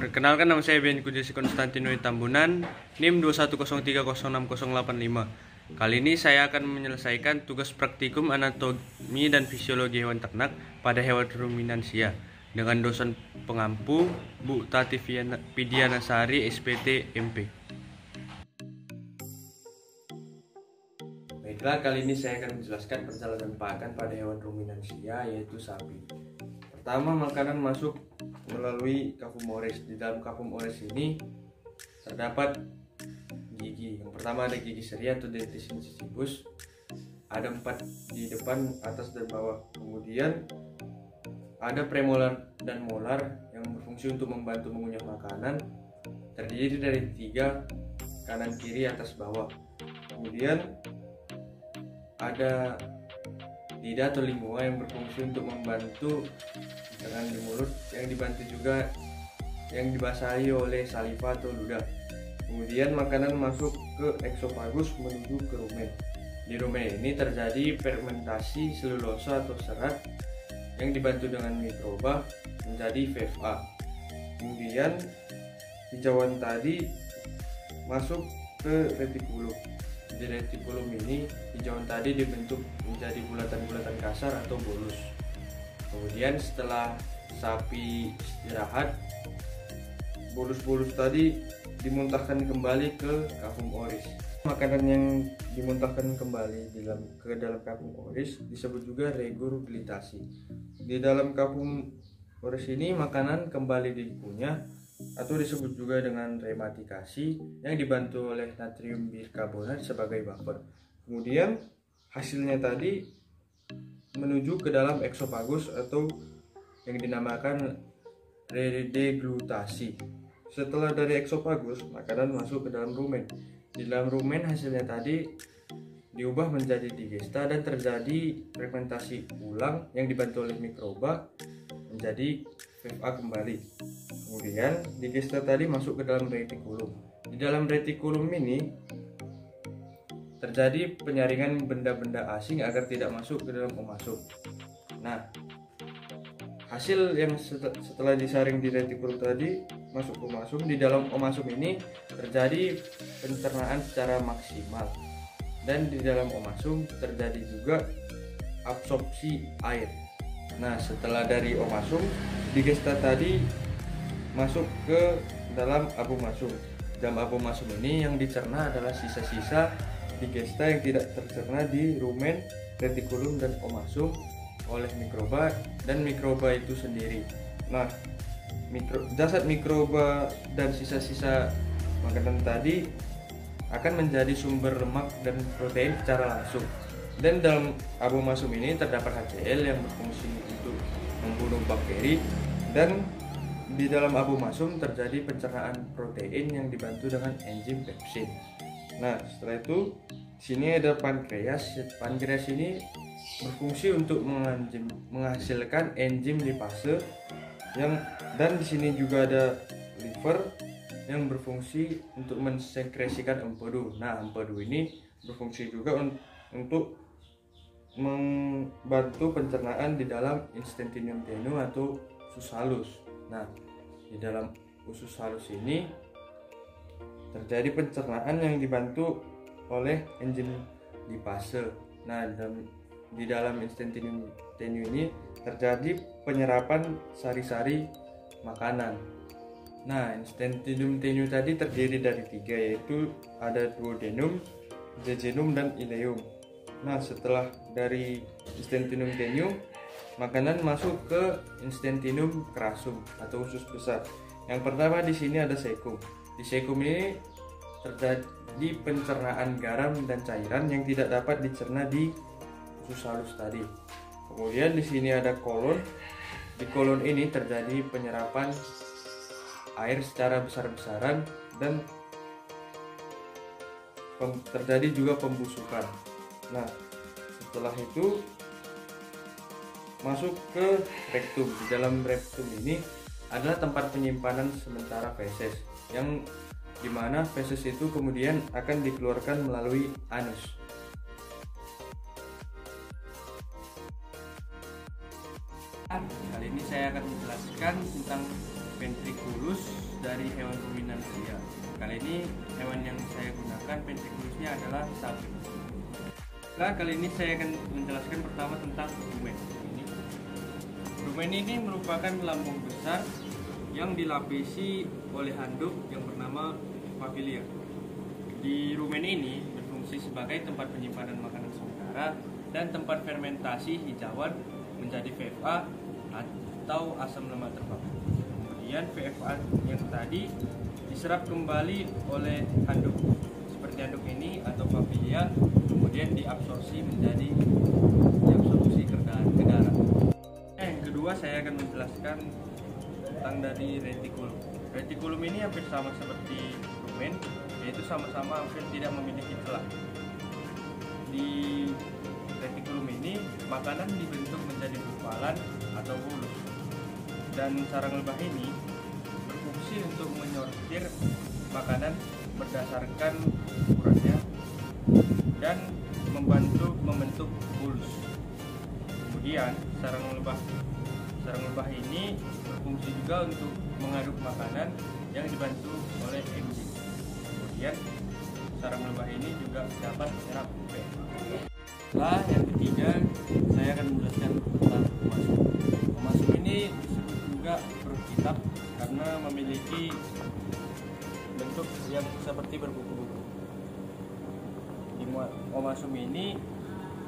Perkenalkan, nama saya Ben Kudisi Konstantino Tambunan, NIM 210306085. Kali ini saya akan menyelesaikan tugas praktikum anatomi dan fisiologi hewan ternak pada hewan ruminansia dengan dosen pengampu Bu Tati Pidianasari SPT MP. Baiklah, kali ini saya akan menjelaskan perjalanan pakan pada hewan ruminansia, yaitu sapi. Pertama, makanan masuk melalui cavum oris. Di dalam cavum oris ini terdapat gigi. Yang pertama ada gigi seri atau dentition incisimus. Ada 4 di depan, atas, dan bawah. Kemudian ada premolar dan molar yang berfungsi untuk membantu mengunyah makanan. Terdiri dari 3, kanan, kiri, atas, bawah. Kemudian ada lidah atau lingua yang berfungsi untuk membantu pencernaan di mulut, yang dibantu juga yang dibasahi oleh saliva atau ludah. Kemudian makanan masuk ke eksofagus menuju ke rumen. Di rumen ini terjadi fermentasi selulosa atau serat yang dibantu dengan mikroba menjadi VFA. Kemudian hijauan tadi masuk ke retikulum. Di retikulum ini hijauan tadi dibentuk menjadi bulatan-bulatan kasar atau bolus. Kemudian setelah sapi istirahat, bolus-bolus tadi dimuntahkan kembali ke cavum oris. Makanan yang dimuntahkan kembali ke dalam cavum oris disebut juga regurgitasi. Di dalam cavum oris ini makanan kembali dikunyah atau disebut juga dengan rematikasi, yang dibantu oleh natrium bikarbonat sebagai buffer. Kemudian hasilnya tadi menuju ke dalam eksofagus atau yang dinamakan redeglutasi. Setelah dari eksofagus, makanan masuk ke dalam rumen. Di dalam rumen hasilnya tadi diubah menjadi digesta dan terjadi fermentasi ulang yang dibantu oleh mikroba menjadi VFA kembali. Kemudian digesta tadi masuk ke dalam retikulum. Di dalam retikulum ini terjadi penyaringan benda-benda asing agar tidak masuk ke dalam omasum. Nah, hasil yang setelah disaring di retikulum tadi masuk ke omasum. Di dalam omasum ini terjadi pencernaan secara maksimal, dan di dalam omasum terjadi juga absorpsi air. Nah, setelah dari omasum, digesta tadi masuk ke dalam abomasum. Dalam abomasum ini yang dicerna adalah sisa-sisa digesta yang tidak tercerna di rumen, retikulum, dan omasum oleh mikroba dan mikroba itu sendiri. Nah, jasad mikroba dan sisa-sisa makanan tadi akan menjadi sumber lemak dan protein secara langsung. Dan dalam abomasum ini terdapat HCl yang berfungsi untuk membunuh bakteri, dan di dalam abomasum terjadi pencernaan protein yang dibantu dengan enzim pepsin. Nah, setelah itu sini ada pankreas. Pankreas ini berfungsi untuk menghasilkan enzim lipase dan di sini juga ada liver yang berfungsi untuk mensekresikan empedu. Nah, empedu ini berfungsi juga untuk membantu pencernaan di dalam intestinum tenue atau usus halus. Nah, di dalam usus halus ini terjadi pencernaan yang dibantu oleh enzim lipase. Nah, di dalam intestinum tenue ini terjadi penyerapan sari-sari makanan. Nah, intestinum tenue tadi terdiri dari 3, yaitu ada duodenum, jejunum, dan ileum. Nah, setelah dari intestinum tenue, makanan masuk ke intestinum crassum atau usus besar. Yang pertama di sini ada cecum. Di cecum ini terjadi pencernaan garam dan cairan yang tidak dapat dicerna di usus halus tadi. Kemudian di sini ada kolon. Di kolon ini terjadi penyerapan air secara besar-besaran dan terjadi juga pembusukan. Nah, setelah itu masuk ke rektum. Di dalam rektum ini adalah tempat penyimpanan sementara feses, yang dimana feses itu kemudian akan dikeluarkan melalui anus. Kali ini saya akan menjelaskan tentang ventriculus dari hewan ruminansia. Kali ini hewan yang saya gunakan ventriculusnya adalah sapi. Nah, kali ini saya akan menjelaskan pertama tentang rumen. Rumen ini merupakan lambung besar yang dilapisi oleh handuk yang bernama papilia. Di rumen ini berfungsi sebagai tempat penyimpanan makanan sementara dan tempat fermentasi hijauan menjadi VFA atau asam lemak terbakar. Kemudian VFA yang tadi diserap kembali oleh handuk seperti handuk ini atau papilia, kemudian diabsorpsi menjadi ke darah. Yang kedua saya akan menjelaskan tentang dari retikulum. Retikulum ini hampir sama seperti rumen, yaitu sama-sama hampir tidak memiliki celah. Di retikulum ini makanan dibentuk menjadi gumpalan atau bulus, dan sarang lebah ini berfungsi untuk menyortir makanan berdasarkan ukurannya dan membantu membentuk bulus. Kemudian sarang lebah ini berfungsi juga untuk mengaduk makanan yang dibantu oleh enzim. Kemudian sarang lebah ini juga dapat menyerap VFA. Setelah yang ketiga, saya akan menjelaskan tentang omasum. Omasum ini disebut juga perut kitab karena memiliki bentuk yang seperti berbuku-buku. Di omasum ini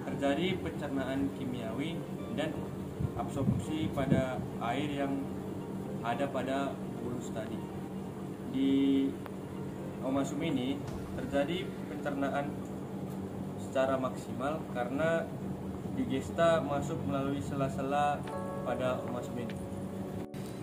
terjadi pencernaan kimiawi dan absorpsi pada air yang ada pada bulus tadi. Di omasum ini terjadi pencernaan secara maksimal karena digesta masuk melalui sela-sela pada omasum ini.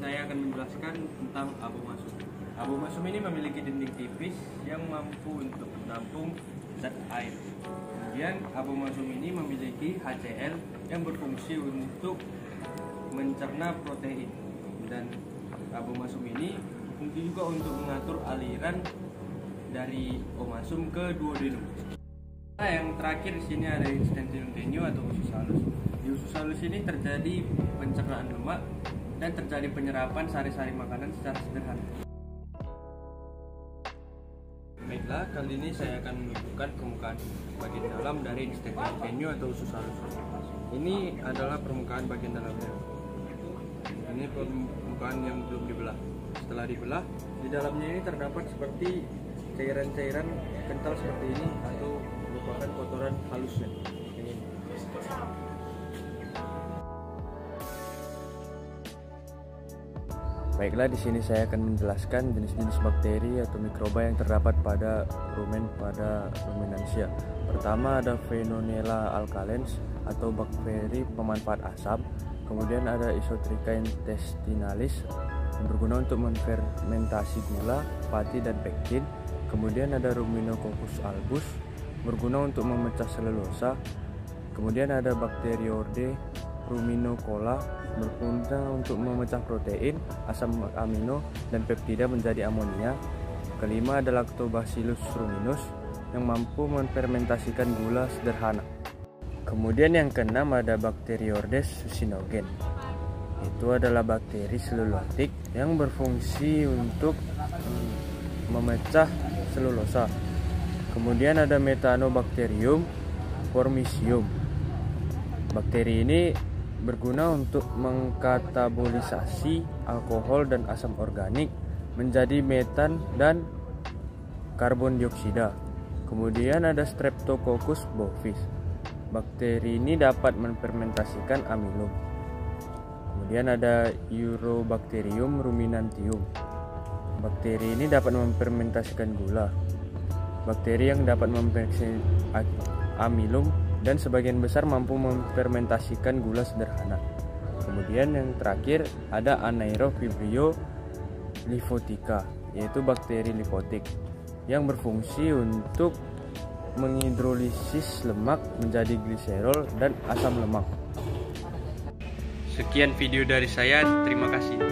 Saya akan menjelaskan tentang abomasum. Abomasum ini memiliki dinding tipis yang mampu untuk menampung zat air. Kemudian abomasum ini memiliki HCl yang berfungsi untuk mencerna protein, dan abomasum ini berfungsi juga untuk mengatur aliran dari omasum ke duodenum. Nah, yang terakhir di sini ada Stentium tenue atau usus halus. Di usus halus ini terjadi pencernaan lemak dan terjadi penyerapan sari-sari makanan secara sederhana. Baiklah, kali ini saya akan menunjukkan permukaan bagian dalam dari Stentium tenue atau usus halus. Ini adalah permukaan bagian dalamnya. Ini permukaan yang belum dibelah. Setelah dibelah, di dalamnya ini terdapat seperti cairan-cairan kental seperti ini atau merupakan kotoran halusnya. Ini. Baiklah, di sini saya akan menjelaskan jenis-jenis bakteri atau mikroba yang terdapat pada rumen pada ruminansia. Pertama ada Venonella alcalens atau bakteri pemanfaat asam. Kemudian ada Isotricha intestinalis yang berguna untuk menfermentasi gula, pati, dan pektin. Kemudian ada Ruminococcus albus berguna untuk memecah selulosa. Kemudian ada Bacteriordia ruminocola berguna untuk memecah protein, asam amino, dan peptida menjadi amonia. Kelima ada Lactobacillus ruminus yang mampu menfermentasikan gula sederhana. Kemudian yang keenam ada Bacteriordes succinogen. Itu adalah bakteri selulotik yang berfungsi untuk memecah selulosa. Kemudian ada Methanobacterium formicium. Bakteri ini berguna untuk mengkatabolisasi alkohol dan asam organik menjadi metan dan karbon dioksida. Kemudian ada Streptococcus bovis. Bakteri ini dapat menfermentasikan amilum. Kemudian ada Eurobacterium ruminantium. Bakteri ini dapat memfermentasikan gula. Bakteri yang dapat memfermentasi amilum dan sebagian besar mampu memfermentasikan gula sederhana. Kemudian yang terakhir ada Anaerofibrio lymphotica, yaitu bakteri lipotik yang berfungsi untuk menghidrolisis lemak menjadi gliserol dan asam lemak. Sekian video dari saya, terima kasih.